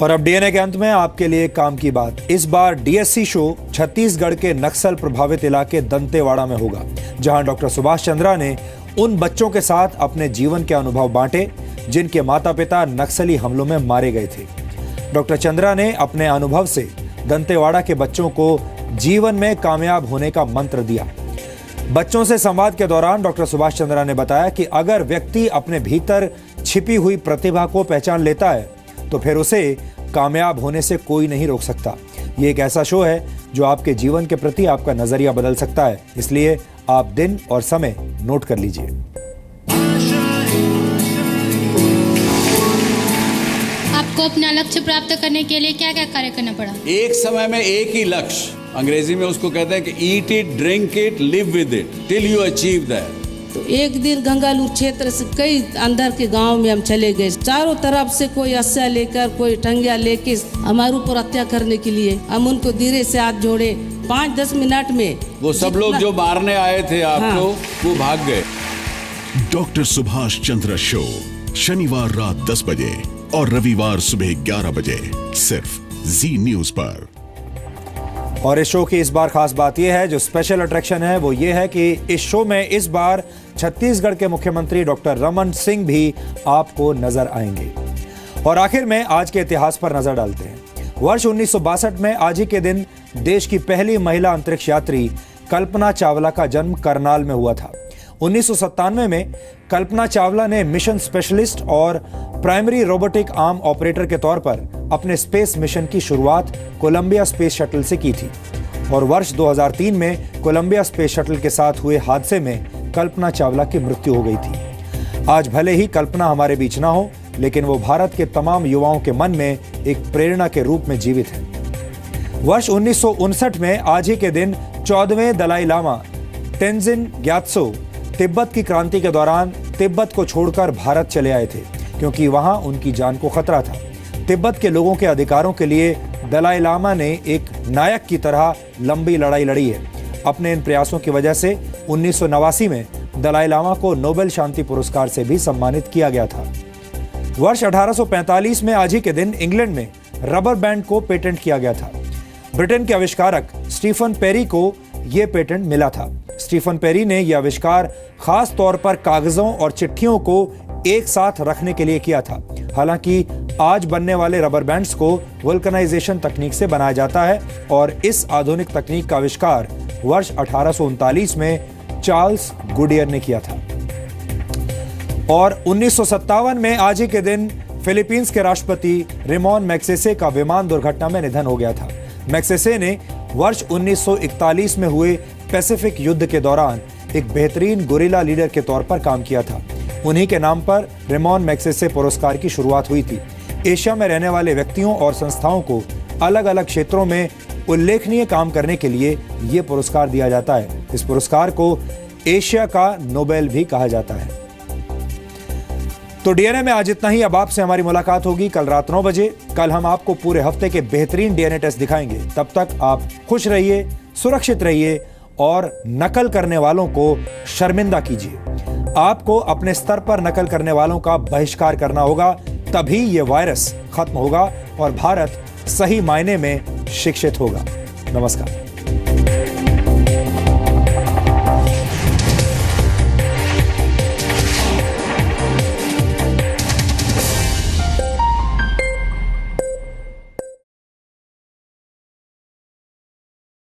और अब डीएनए के अंत में आपके लिए काम की बात। इस बार डीएससी शो छत्तीसगढ़ के नक्सल प्रभावित इलाके दंतेवाड़ा में होगा, जहां डॉक्टर सुभाष चंद्रा ने उन बच्चों के साथ अपने जीवन के अनुभव बांटे जिनके माता पिता नक्सली हमलों में मारे गए थे। डॉक्टर चंद्रा ने अपने अनुभव से दंतेवाड़ा के बच्चों को जीवन में कामयाब होने का मंत्र दिया। बच्चों से संवाद के दौरान डॉक्टर सुभाष चंद्रा ने बताया कि अगर व्यक्ति अपने भीतर छिपी हुई प्रतिभा को पहचान लेता है तो फिर उसे कामयाब होने से कोई नहीं रोक सकता। ये एक ऐसा शो है जो आपके जीवन के प्रति आपका नजरिया बदल सकता है, इसलिए आप दिन और समय नोट कर लीजिए। आपको अपना लक्ष्य प्राप्त करने के लिए क्या क्या कार्य करना पड़ा? एक समय में एक ही लक्ष्य, अंग्रेजी में उसको कहते हैं कि eat it, drink it, live with it till you achieve that. तो एक दिन गंगालूर क्षेत्र से कई अंदर के गांव में हम चले गए। चारों तरफ से कोई अस्या लेकर, कोई ठंगिया लेके हमारे ऊपर हत्या करने के लिए हम उनको धीरे से हाथ जोड़े। 5-10 मिनट में वो सब लोग जो मारने आए थे आपको, वो भाग गए। डॉक्टर सुभाष चंद्र शो शनिवार रात 10 बजे और रविवार सुबह 11 बजे सिर्फ जी न्यूज पर। और इस शो की इस बार खास बात यह है, जो स्पेशल अट्रैक्शन है वो ये है कि इस शो में इस बार छत्तीसगढ़ के मुख्यमंत्री डॉक्टर रमन सिंह भी आपको नजर आएंगे। और आखिर में आज के इतिहास पर नजर डालते हैं। वर्ष 1962 में आज ही के दिन देश की पहली महिला अंतरिक्ष यात्री कल्पना चावला का जन्म करनाल में हुआ था। 1997 में कल्पना चावला ने मिशन स्पेशलिस्ट और प्राइमरी रोबोटिक आर्म ऑपरेटर के तौर पर अपने स्पेस मिशन की शुरुआत कोलंबिया स्पेस शटल से की थी। और वर्ष 2003 में कोलंबिया स्पेस शटल के साथ हुए हादसे में कल्पना चावला की मृत्यु हो गई थी। आज भले ही कल्पना हमारे बीच ना हो, लेकिन वो भारत के तमाम युवाओं के मन में एक प्रेरणा के रूप में जीवित है। वर्ष 1959 में आज ही के दिन 14वें दलाई लामा तेंजिन ग्यात्सो तिब्बत की क्रांति के दौरान तिब्बत को छोड़कर भारत चले आए थे, क्योंकि वहां उनकी जान को खतरा था। तिब्बत के लोगों के अधिकारों के लिए दलाई लामा ने एक नायक की तरह लंबी लड़ाई लड़ी है। अपने इन प्रयासों की वजह से 1989 में दलाई लामा को नोबेल शांति पुरस्कार से भी सम्मानित किया गया था। वर्ष 1845 में आज ही के दिन इंग्लैंड में रबर बैंड को पेटेंट किया गया था। ब्रिटेन के आविष्कारक स्टीफन पेरी को यह पेटेंट मिला था। स्टीफन पेरी ने यह आविष्कार खास तौर पर कागजों और चिट्ठियों को एक साथ रखने के लिए किया था। हालांकि आज बनने वाले रबर बैंड्स को वल्कनाइजेशन तकनीक से बनाया जाता है और इस आधुनिक तकनीक का आविष्कार वर्ष 1839 में चार्ल्स गुडियर ने किया था। और 1957 में आज ही के दिन फिलीपींस के राष्ट्रपति रेमोन मैग्सेसे का विमान दुर्घटना में निधन हो गया था। मैग्सेसे ने वर्ष 1941 में हुए पैसिफिक युद्ध के दौरान एक बेहतरीन गुरिल्ला लीडर के तौर पर काम किया था। उन्हीं के नाम पर रेमोन मैग्सेसे पुरस्कार की शुरुआत हुई थी। एशिया में रहने वाले व्यक्तियों और संस्थाओं को अलग अलग क्षेत्रों में उल्लेखनीय काम करने के लिए यह पुरस्कार दिया जाता है। इस पुरस्कार को एशिया का नोबेल भी कहा जाता है। तो डीएनए में आज इतना ही। अब आपसे हमारी मुलाकात होगी कल रात 9 बजे। कल हम आपको पूरे हफ्ते के बेहतरीन डीएनए टेस्ट दिखाएंगे। तब तक आप खुश रहिए, सुरक्षित रहिए और नकल करने वालों को शर्मिंदा कीजिए। आपको अपने स्तर पर नकल करने वालों का बहिष्कार करना होगा, तभी यह वायरस खत्म होगा और भारत सही मायने में शिक्षित होगा। नमस्कार।